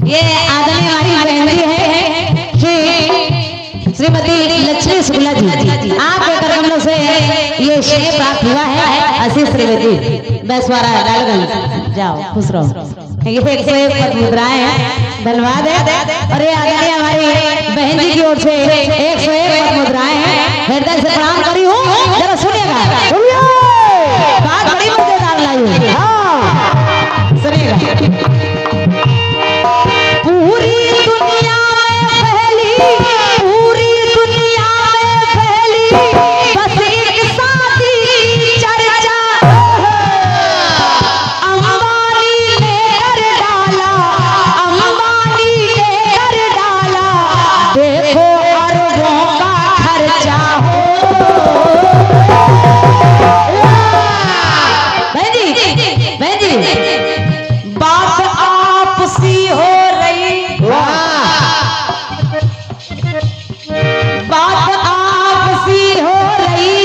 ये आदरणीय हमारी बहन जी है श्रीमती लक्ष्मी शुक्ला जी। आपके करकमलों से ये श्रेय प्राप्त हुआ है। आशीष त्रिवेदी बैसवारा लालगंज। जाओ खुश रहो। ये 101 पद मुद्राएं हैं। धन्यवाद है। और ये आदरणीय हमारी बहन जी की ओर से 101 पद मुद्राएं हैं। हृदय से प्रणाम करी हूँ। जरा सुनिएगा। बात बड़ी मजेदार लाई है। हाँ सुनिएगा। पूरी दुनिया में फैली, पूरी दुनिया में फैली बस एक शादी की चर्चा। अंबानी ने कर डाला, अंबानी ने कर डाला, देखो अरबों का खर्चा हो। बहन जी बात आपसी हो रही, बात आपसी हो रही,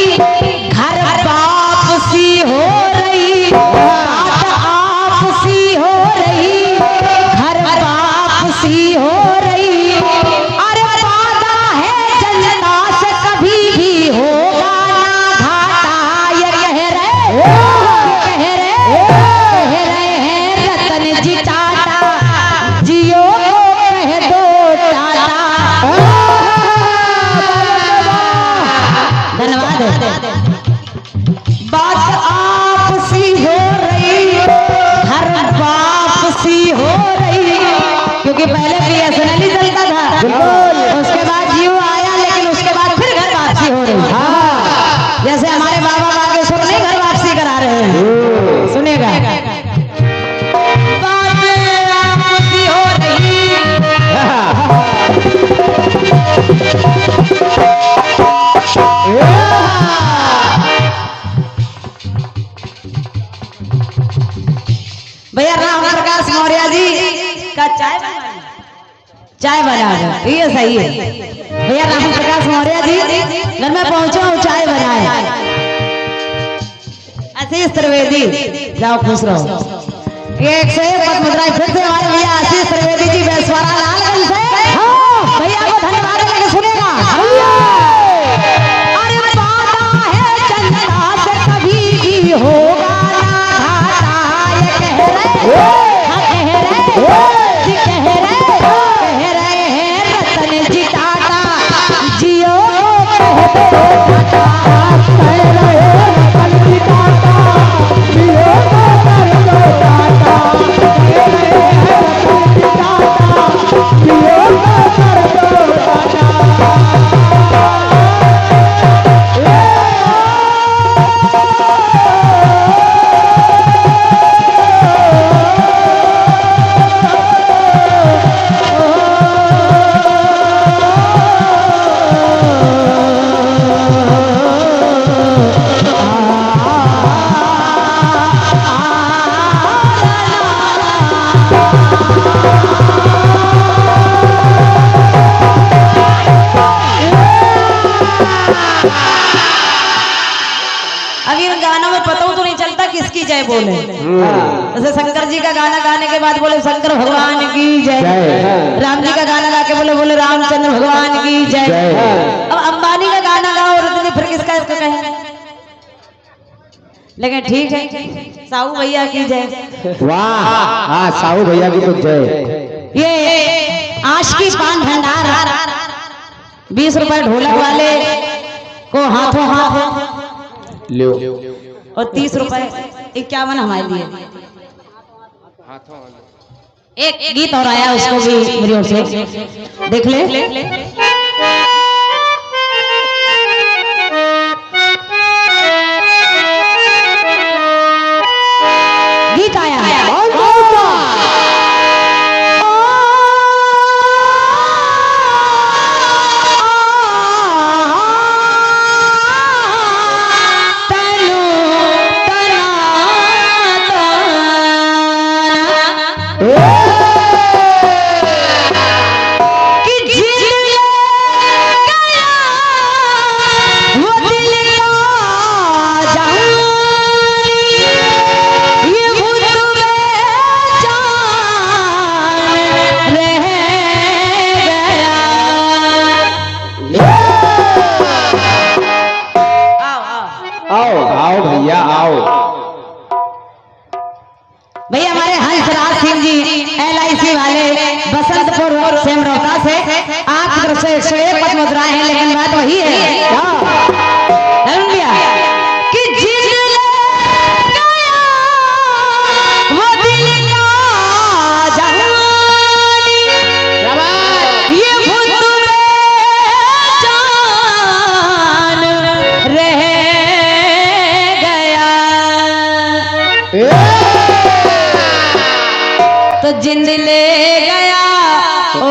घर वापसी हो रही, बात आपसी हो रही, घर वापसी हो रही। अरे वादा है जनता से कभी भी होगा ना घाटा। ये कह रहे हैं रतन जी टाटा, जियो को कह दो टाटा। धन्यवाद है। बात आपसी हो रही, घर वापसी हो रही, क्योंकि पहले बीएसएनएल ही चलता था। उसके बाद जियो आया, लेकिन उसके बाद फिर घर वापसी हो रही। हाँ जैसे हमारे बाबा बागेश्वर नहीं घर वापसी करा रहे हैं। सुनेगा। बातें आपसी हो रही, भैया राम प्रकाश मौर्य जी का चाय बना दो। ये सही है। भैया राम प्रकाश मौर्य जी घर में पहुंचो, चाय बनाए। आशीष त्रिवेदी जाओ खुश रहो। ये 101 पद मुद्राएं फिर से हमारे भैया आशीष त्रिवेदी जी बैसवारा लालगंज से। हाँ भैया को धन्यवाद देके सुनेगा। अरे वादा है जनता से कभी भी होगा ना घाटा। ये कह रहे हैं रतन जी टाटा, जियो कह दो टाटा। कह रहे हैं रतन जी टाटा, जियो कह दो टाटा। कह रहे हैं रतन जी टाटा, जियो कह दो टाटा। किसकी जय बोले। जैसे शंकर जी का गाना गाने के बाद बोले शंकर भगवान की जय, राम जी का गाना गा के बोले बोले रामचंद्र भगवान की जय। अब अंबानी का गाना गाओ और फिर किसका इसको कहे। लेकिन ठीक है, साहू भैया की जय। वाह हाँ साहू भैया की तो जय। ये आशिकी पान भंडार 20 रुपए ढोलक वाले को हाथों हाथ लो, और 30 रुपए 51 हमारे लिए। एक गीत और आया, उसको भी मेरी ओर से देख ले। गीत आया कि जिले भैया हमारे हंसराज सिंह जी LIC वाले बसंतपुर सेमरौता से आपकी तरफ से 101 पद मुद्राएं हैं, लेकिन बात वही है भैया कि जिस वो दिल का जहानी ये खुद में जान रह गया तो जिंद ले गया ओ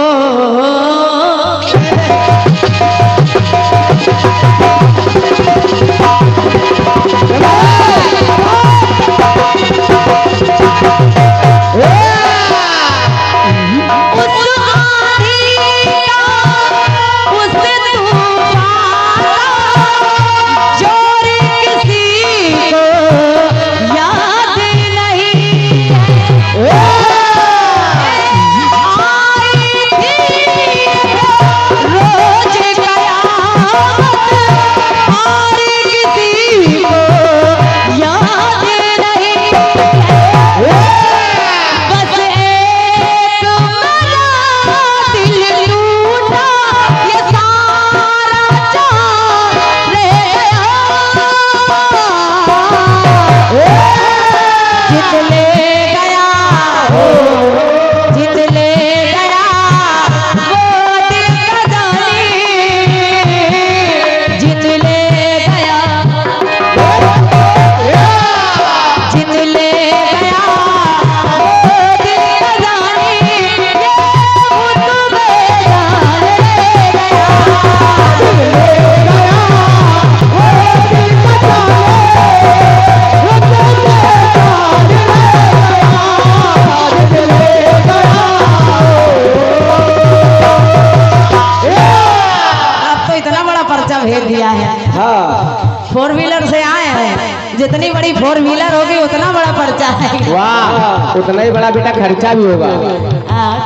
भेज दिया है। हाँ। 4 व्हीलर से आए हैं, जितनी बड़ी 4 व्हीलर होगी उतना बड़ा पर्चा है। वाह, उतना ही बड़ा बेटा खर्चा भी होगा।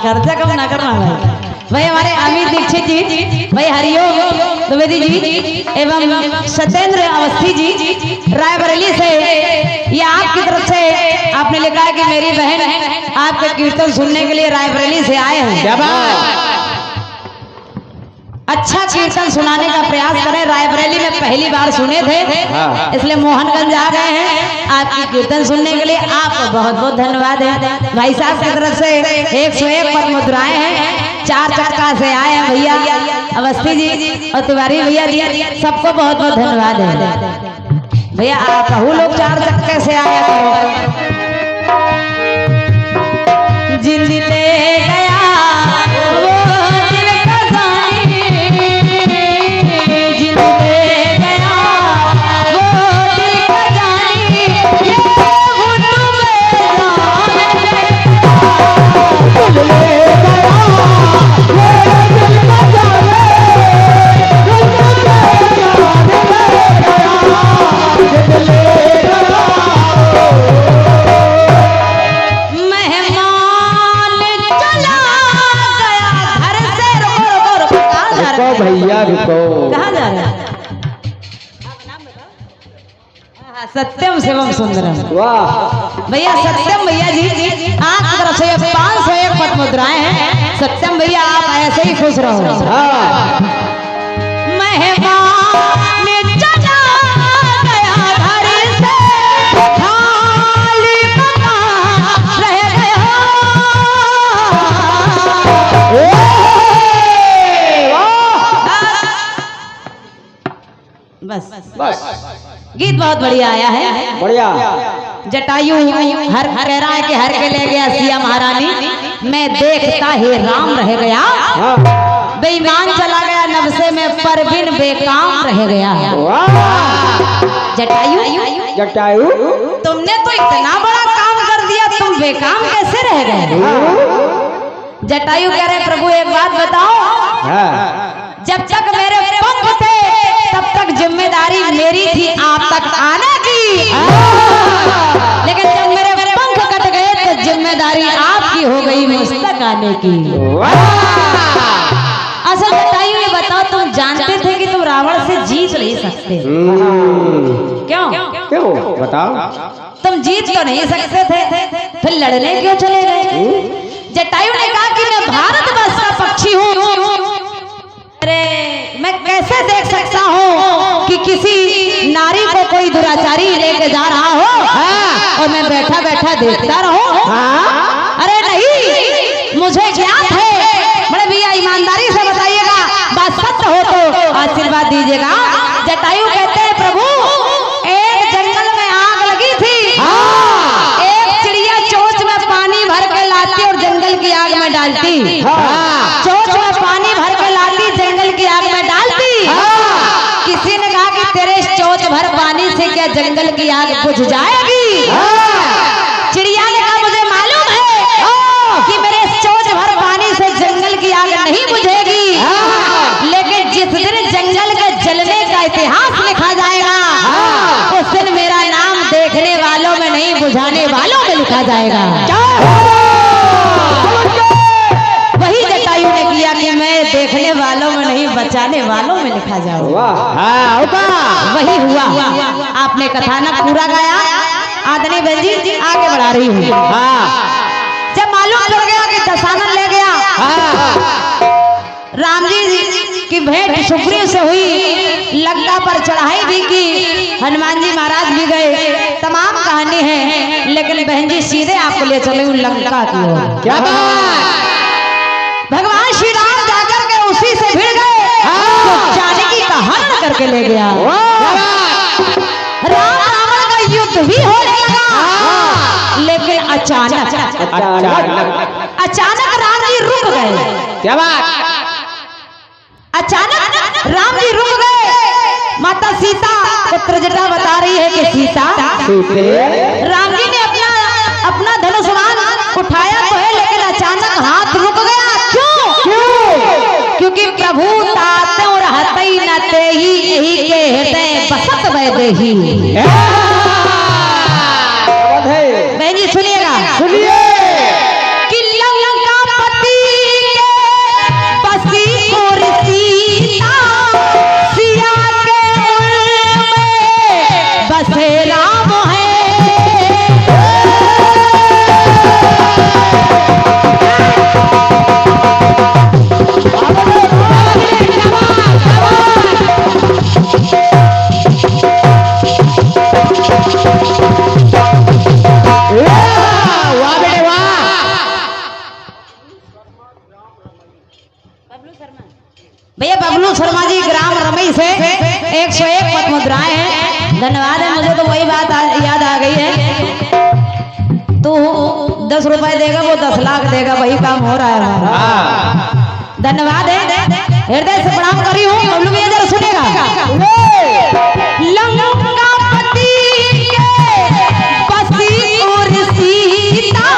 खर्चा कम ना करना भाई हमारे अमित दीक्षित जी, भाई हरिओम द्विवेदी जी एवं सत्येंद्र अवस्थी जी रायबरेली से, ये आपकी तरफ से आपने लिखा है कि मेरी बहन आपके कीर्तन सुनने के लिए रायबरेली से आए हैं। क्या बात? अच्छा कीर्तन सुनाने का प्रयास करें। रायबरेली में पहली बार सुने थे, इसलिए मोहनगंज आ गए हैं आपकी कीर्तन सुनने के लिए। आपको बहुत बहुत धन्यवाद है। भाई साहब की तरफ से 101 पद मुद्राएं हैं, 4 चक्का से आए हैं भैया अवस्थी जी और तिवारी भैया जी, सबको बहुत बहुत धन्यवाद है। भैया आप कहू लोग 4 चक्के से आया करो। जिंद ले गया भैया रुको, कहाँ जा रहे हैं? सत्यम शिवम सुंदरम। वाह भैया सत्यम भैया जी आपकी तरफ से 501 पद मुद्राएं हैं। सत्यम भैया आप ऐसे ही खुश रहो। हाँ। मेहमान चला गया घर से, खाली मकान रह गया। बस बस गीत बहुत बढ़िया आया है, बढ़िया। जटायु हर कह रहा है कि हर के ले गया सिया महारानी, मैं देखता ही राम रह गया। बेईमान चला गया नवसे में, पर बिन बेकाम रह गया। जटायु जटायु तुमने तो इतना बड़ा काम कर दिया, तुम बेकाम कैसे रह गए? जटायु कह रहे प्रभु एक बात बताओ, जब तक मेरे पंख थे तब तक जिम्मेदारी मेरी थी आप तक आने की, लेकिन जब मेरे पंख कट गए तो जिम्मेदारी आपकी हो गई मुझ तक आने की। असल जटायु ये बताओ, तुम जानते थे कि तुम रावण से जीत नहीं सकते? क्यों क्यों बताओ। तुम जीत तो नहीं सकते थे, फिर लड़ने क्यों चले गए? जटायु ने कहा कि मैं भारतवर्ष का पक्षी हूँ। अरे मैं कैसे देख सकता हूँ कि किसी नारी को कोई दुराचारी लेके जा रहा हो और मैं बैठा बैठा देखता रहूं? अरे नहीं, मुझे ज्ञात है। बड़े भैया ईमानदारी से बताइएगा, बात सत्य हो तो आशीर्वाद दीजिएगा। जटायु कहते हैं प्रभु, एक जंगल में आग लगी थी, एक चिड़िया चोंच में पानी भर के लाती और जंगल की आग में डालती। चोंच में पानी भर के लाती, जंगल की आग में डालती। किसी ने कहा कि तेरे चोंच भर पानी से क्या जंगल की आग बुझ जाएगी? चिड़िया ने कहा मुझे मालूम है कि मेरे चोंच भर पानी से जंगल की आग नहीं बुझेगी, लेकिन जिस दिन जंगल के जलने का इतिहास लिखा जाएगा, उस दिन मेरा नाम देखने वालों में नहीं, बुझाने वालों में लिखा जाएगा। वही जटायु ने किया कि मैं देखने वालों में नहीं, बचाने वालों में लिखा जाऊंगा। वही हुआ। आपने कथानक पूरा गाया, आदरणीय बहन जी आगे बढ़ा रही हूँ। जब मालूम पड़ गया कि दशानन ले गया, राम जी की भेंट सुग्रीव से हुई, लंका पर चढ़ाई भी की, हनुमान जी महाराज भी गए, तमाम कहानी है। लेकिन बहन जी सीधे आपको ले चले लंका की ओर। क्या बात? भगवान श्री राम जाकर के उसी से भिड़ गए जो जानकी का हरण करके ले गया। राम रावण का युद्ध भी होने लगा, लेकिन अचानक राम जी रुक गए। क्या बात? अचानक राम जी रुक गए। माता सीता को त्रजटा बता रही है कि सीता, राम जी ने अपना धनुष बाण उठाया तो है, लेकिन अचानक हाथ रुक गया। क्यों? क्योंकि प्रभु तात और हतई न तेहि, यही के हृदय बसत वैदेही। बहन जी सुनिएगा, सुनिए। कि लंकापति के बसी और सीता, सिया के उल में बसे राम है। भैया बबलू शर्मा जी ग्राम रमई से 101 पद मुद्राएं हैं। धन्यवाद है। मुझे तो वही बात याद आ गई है, तू 10 रुपए देगा वो 10 लाख देगा, वही काम हो रहा है हमारा। धन्यवाद है, हृदय से प्रणाम करी हूँ। बबलू भैया जरा सुनेगा। लंकापति के बसी और सीता,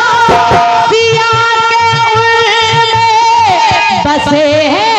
सिया के उल में बसे हैं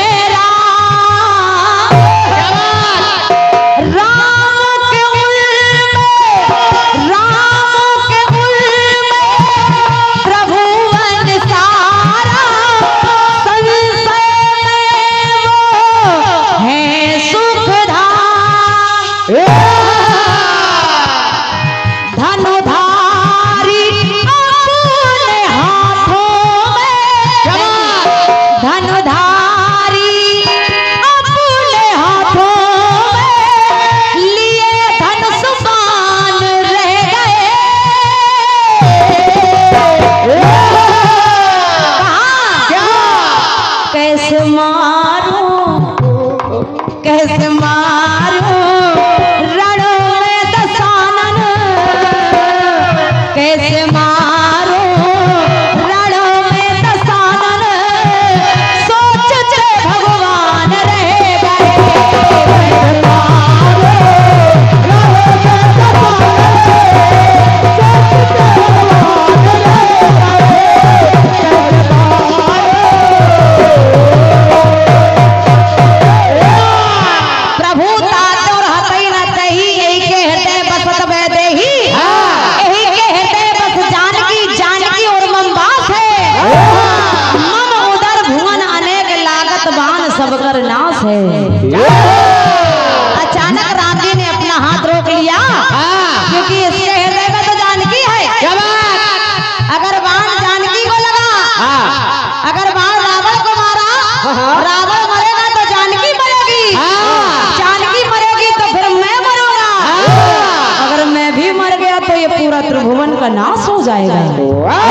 तो ये पूरा त्रिभुवन का नाश हो जाएगा। वाह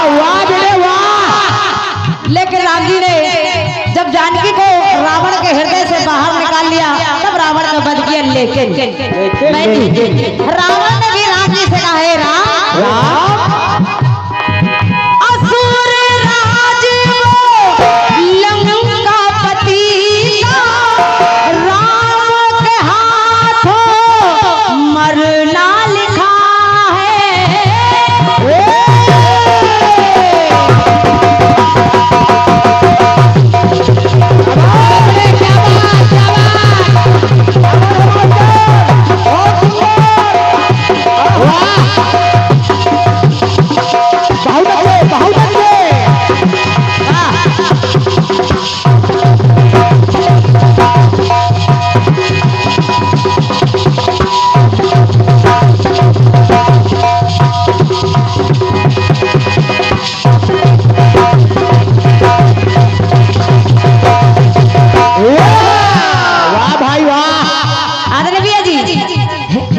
वाह बेटे वाह। लेकिन राम जी ने जब जानकी को रावण के हृदय से बाहर निकाल लिया तब रावण का वध किया। लेकिन रावण ने भी राम जी से कहा, हे राम, असुर राज लंका पति का राम के हाथों मरना लिखा है।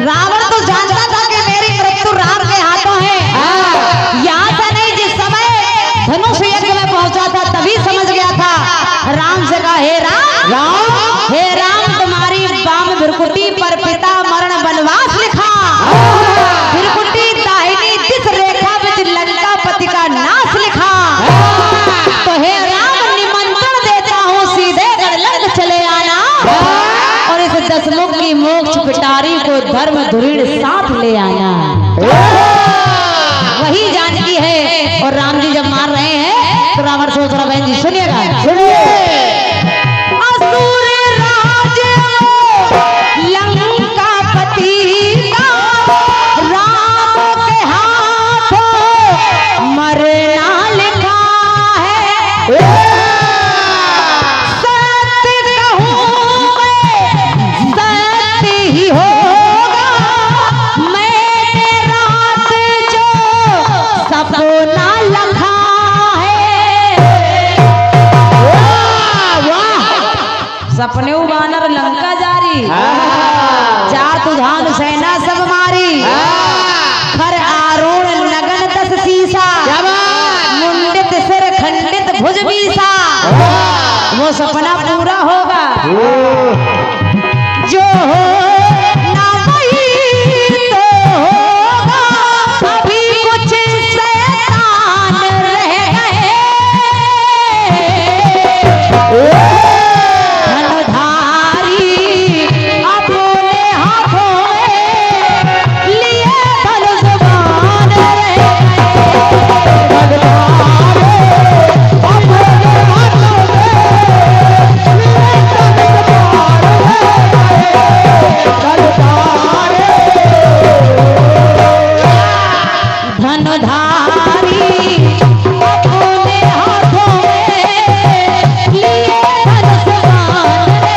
रावण तो जानता था कि मेरी मृत्यु राम के हाथों है। यहाँ से नहीं, जिस समय धनुष यज्ञ में पहुंचा था तभी समझ गया था। राम से कहा, हे राम, हे राम, तुम्हारी वाम भृकुटी पर पिता मरण वनवास लिखा, भृकुटी दाहिनी दिस रेखा बिच लंकापति का नाश लिखा। तो हे राम, निमंत्रण देता हूँ, सीधे गढ़लंक चले आना और इस दशमुख की मोक्ष पिटारी को धर्म धुरीण साथ ले आना। वही जानकी है। और राम जी जब मार रहे हैं तो रावण सोच रहा, बहन जी सुनिएगा, असुर राज लंका पति का राम के हाथों मरना लिखा है। सत्य कहूं मैं सत्य ही होगा, मैंने रात जो सपना लखा है। सपने बानर लंका जारी, जात धान सेना सब मारी, खर आरूढ़ नगन दस सीसा, मुंडित सिर खंडित भुज बीसा। वो सपना पूरा होगा जो हो ना वही तो होगा, अभी कुछ शैतान रह गए। धनुधारी अपने हाथों में लिए धनुष बाण रह गए। धनुधारी अपने हाथों में लिए धनुष बाण रह गए।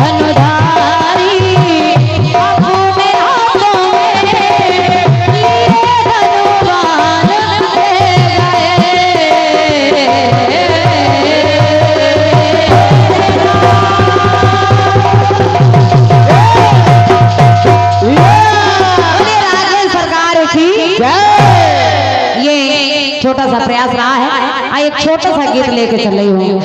धनुधारी अपने हाथों में लिए धनुष बाण रह ये छोटा सा प्रयास रहा है। एक छोटा सा गीत लेके चल रही हूँ।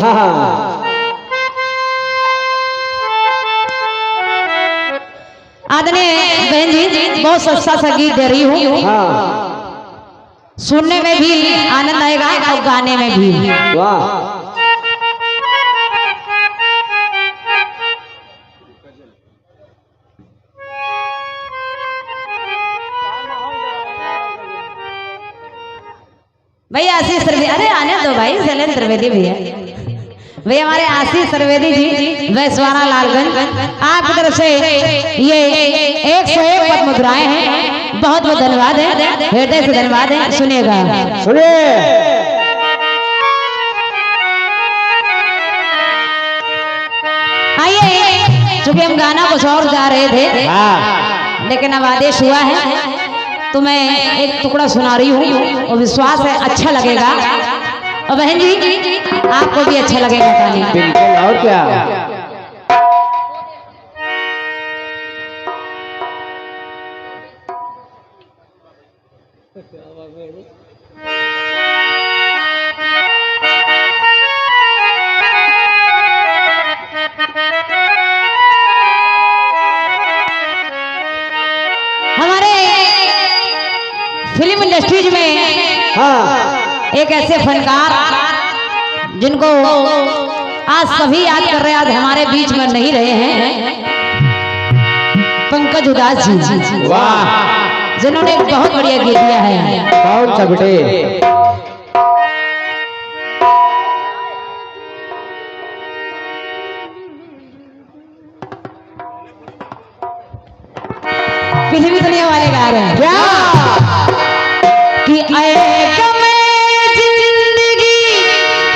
आदरणीय बहन जी, बहुत सस्ता सा गीत दे रही हूँ। सुनने में भी आनंद आएगा और गाने में भी। वाह भैया आशीष त्रिवेदी, अरे आने दो भाई, शैलेंद्र त्रिवेदी भैया, भैया हमारे आशीष त्रिवेदी जी वैश्वारा लालगंज, आपकी तरफ से ये 101 पद मुद्राएं हैं। बहुत बहुत धन्यवाद है, हृदय से धन्यवाद है। सुनिएगा, सुनिए। आइए, चूंकि हम गाना कुछ और गा रहे थे लेकिन अब आदेश हुआ है तो मैं एक टुकड़ा सुना रही हूँ और विश्वास है अच्छा लगेगा। और बहन जी आपको भी अच्छा लगेगा गाने। बिल्कुल, और क्या। हमारे फिल्म इंडस्ट्रीज में हाँ एक ऐसे फनकार जिनको आज सभी याद कर रहे हैं, आज हमारे बीच में नहीं रहे हैं, पंकज उदास जी, वाह जिन्होंने एक बहुत बढ़िया गीत दिया है। कौन सा बेटे? फिल्मी दुनिया वाले गा रहे हैं क्या? कि आए गमे जिंदगी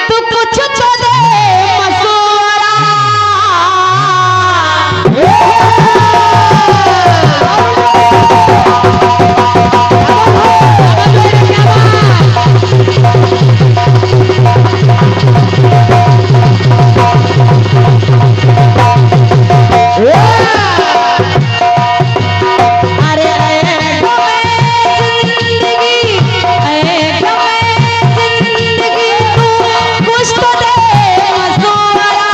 तू कुछ तो दे मशवरा। अरे आए गमे जिंदगी, आए गमे जिंदगी तू कुछ तो दे मशवरा।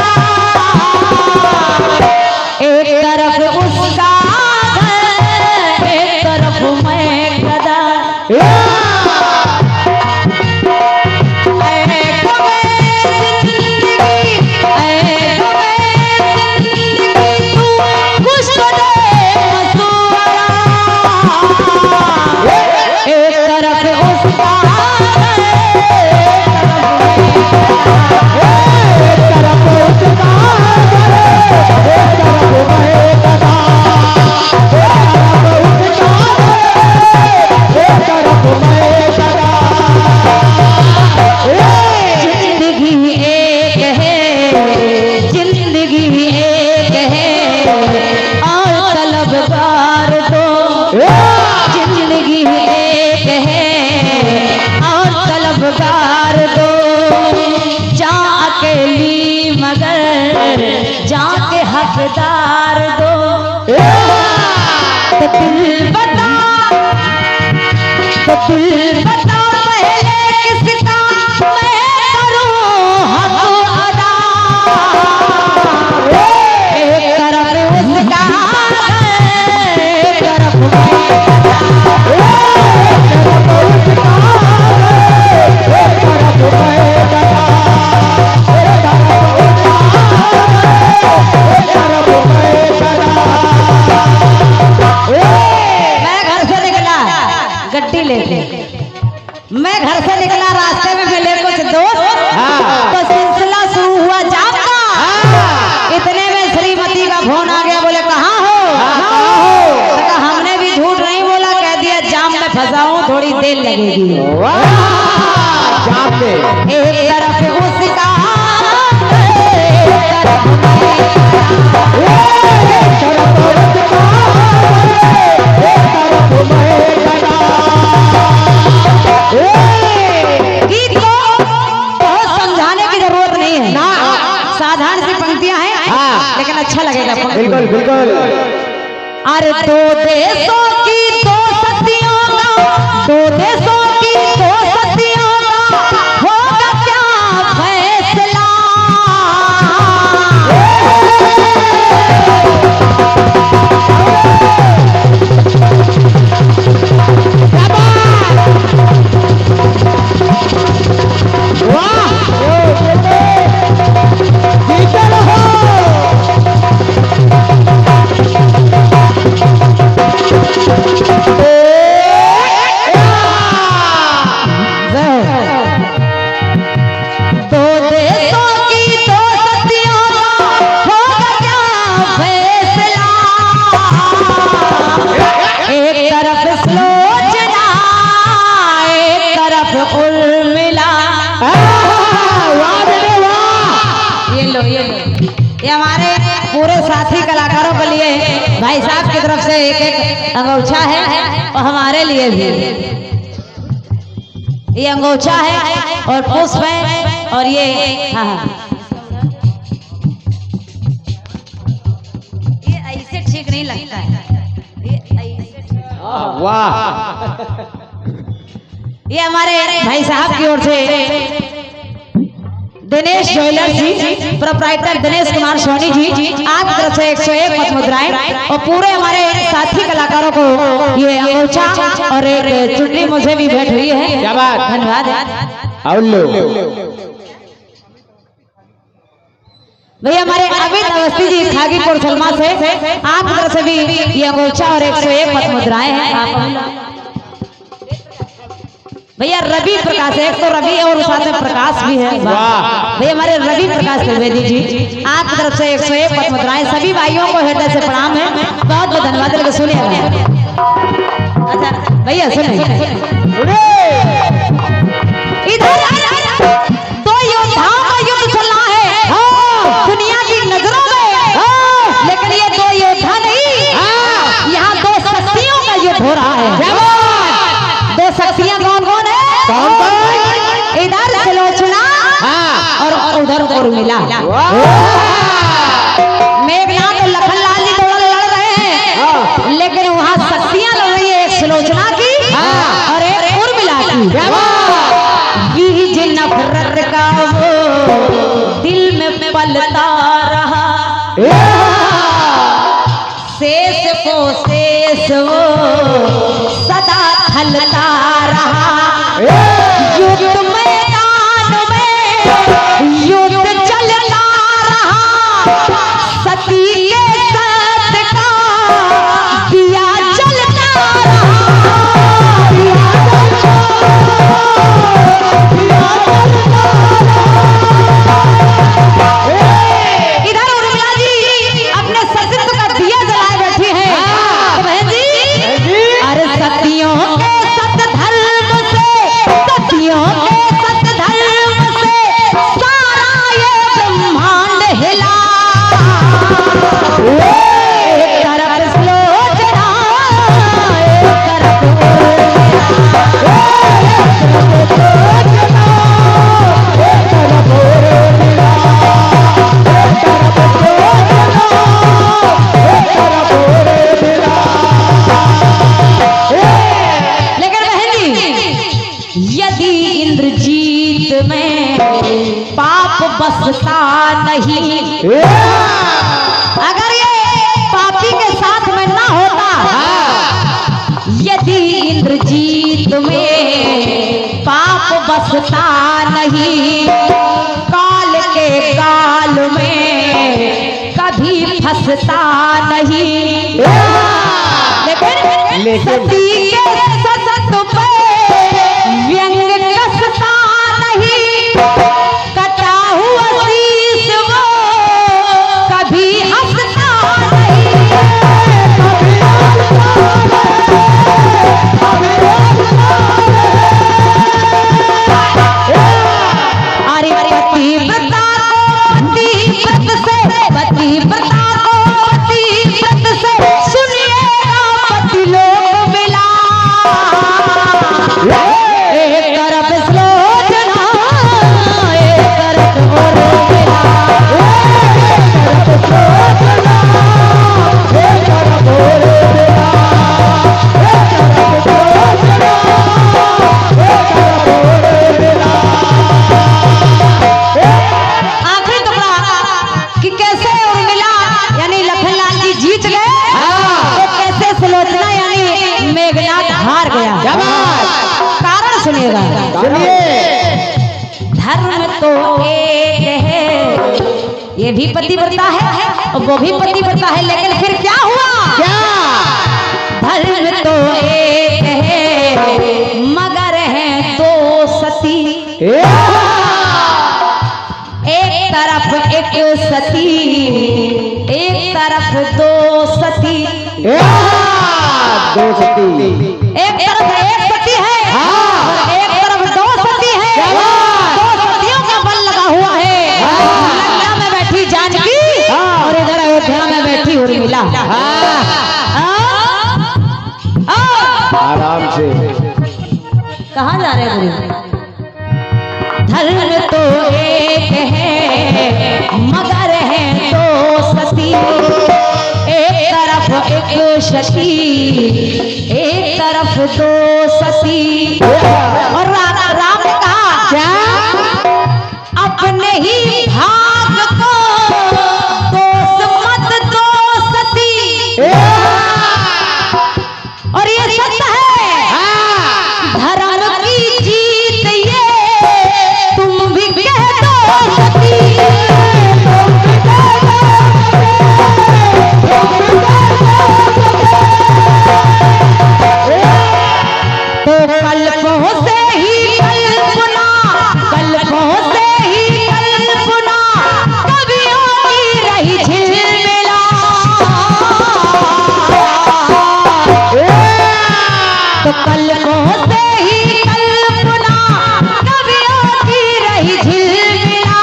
एक तरफ उसका घर, एक तरफ मैं गदा। जाके हकदार दो तो दिल बता, तो दिल बता पहले किसका मैं करूं हक अदा। एक तरफ उसका एक तरफ गड्डी लेके मैं घर से निकला, रास्ते में मिले कुछ दोस्त, तो सिलसिला शुरू हुआ जाम का। इतने में श्रीमती का फोन आ गया, बोले कहाँ हो? तो कहा हमने भी झूठ नहीं बोला, कह दिया जाम में फंसा हूँ, थोड़ी देर लगेगी। एक तरफ उसका गीत को बहुत समझाने की जरूरत नहीं है ना, साधारण सी पंक्तियां हैं, लेकिन अच्छा लगेगा। बिल्कुल बिल्कुल। अरे दो देशों की दो सदियों का, दो देशों की दो सदियों का होगा क्या फैसला। ये हमारे पूरे साथी कलाकारों के लिए भाई साहब की तरफ से एक एक अंगोछा है, और हमारे लिए भी ये अंगोछा है और पुष्प है, और ये ये ऐसे ठीक नहीं लगता है, ये ऐसे वाह ये हमारे भाई साहब की ओर से दिनेश ज्वेलर्स जी, प्रोप्राइटर दिनेश कुमार सोनी जी, आपकी तरफ से 101 पद मुद्राएं और पूरे हमारे साथी कलाकारों को ये अंगूठा और एक चुन्नी मुझे भी भेंट हुई है। क्या बात, धन्यवाद। भैया हमारे अमित अवस्थी जी खागीपुर सलमा से आपकी तरफ से भी ये अंगूठा और 101 पद मुद्राएं हैं। भैया रवि प्रकाश, एक तो रवि और साथ में प्रकाश भी है। भैया हमारे रवि प्रकाश त्रिवेदी जी, आपकी तरफ से 101 पद मुद्राएं। सभी भाइयों को हृदय से प्रणाम है, बहुत बहुत धन्यवाद। लेकर सुनिएगा। अच्छा भैया सुनिए, इधर दो योद्धाओं का युद्ध चल रहा है दुनिया की नजरों में, लेकिन ये दो योद्धा नहीं, यहाँ दो शक्तियों का युद्ध हो रहा है। दो शक्तियां कौन कौन है? इधर सुलोचना और उधर उर्मिला। मेघनाथ और लखनलाल जी दोनों लड़ रहे हैं, लेकिन वहाँ शक्तियां लड़ रही है, एक सुलोचना की और एक उर्मिला की। बीज नफरत का वो दिल में पलता रहा, शेष को शेष वो सदा खलता रहा। युद्ध मैदान में युद्ध चलता रहा, सती के सत का दिया जलता इधर उर्मिला जी अपने सतीत्व का दिया जलाए बैठी है। बहन जी, अरे सतियों के सत धर्म से, सतियों के सत धर्म से सारा ये ब्रह्मांड हिला। एक तरफ सुलोचना, एक तरफ उर्मिला, एक तरफ इंद्रजीत में पाप बसता नहीं। अगर ये पापी के साथ में ना होता, यदि इंद्रजीत में पाप बसता नहीं, काल के काल में कभी फंसता नहीं। लेकिन सती के सत पे व्यंग कसता नहीं, कटा हुआ शीश वो कभी हंसता नहीं। अरे पतिव्रता को पतिव्रत से, पतिव्रता को पतिव्रत से सुनिएगा पति लोग मिला। एक तरफ सुलोचना, एक तरफ उर्मिला, एक तरफ सुलोचना, एक तरफ उर्मिला, एक तरफ सुलोचना, एक तरफ उर्मिला। आखिरी टुकड़ा कि कैसे उर्मिला यानी लखनलाल जी जीत गए, तो कैसे सुलोचना यानी मेघनाथ हार गया। सुनिएगा, धर्म तो एक है, ये भी पतिव्रता है और वो भी पतिव्रता है, लेकिन फिर क्या हुआ? धर्म तो एक है मगर है दो सती। एक तरफ एक सती, एक तरफ दो सती। दो सती, एक तरफ एक सती है और एक तरफ दो सती है। दो सतियों का बल लगा हुआ है। लंका में बैठी जानकी और इधर अयोध्या में बैठी उर्मिला। आराम से। कहाँ जा रहे हैं? धर्म तो एक है मगर है दो सती। एक तरफ एक सती, एक तरफ दो सती और धर्म की जीत ये तुम भी कह दो सती। तो कल्पों से ही कल्पना, कल्पों से ही कल्पना, कवियों की रही झिलमिला। तो कल्पों से ही कल्पना, कवियों की रही झिलमिला।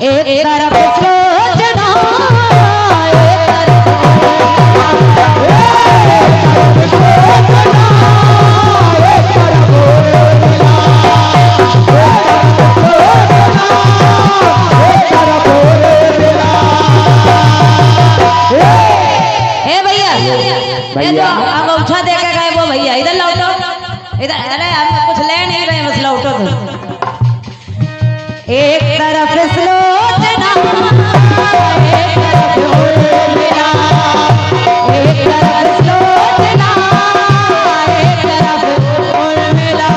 एक तरफ सोचना, भैया अब उठा दे के गए वो भैया, इधर लौटो, इधर। अरे हम कुछ ले नहीं रहे, बस लौटो तो। एक तरफ सोचना, एक तरफ उर्मिला, एक तरफ सोचना, एक तरफ उर्मिला।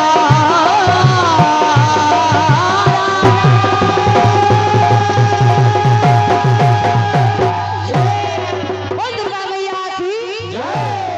बोल दुर्गा मैया की जय।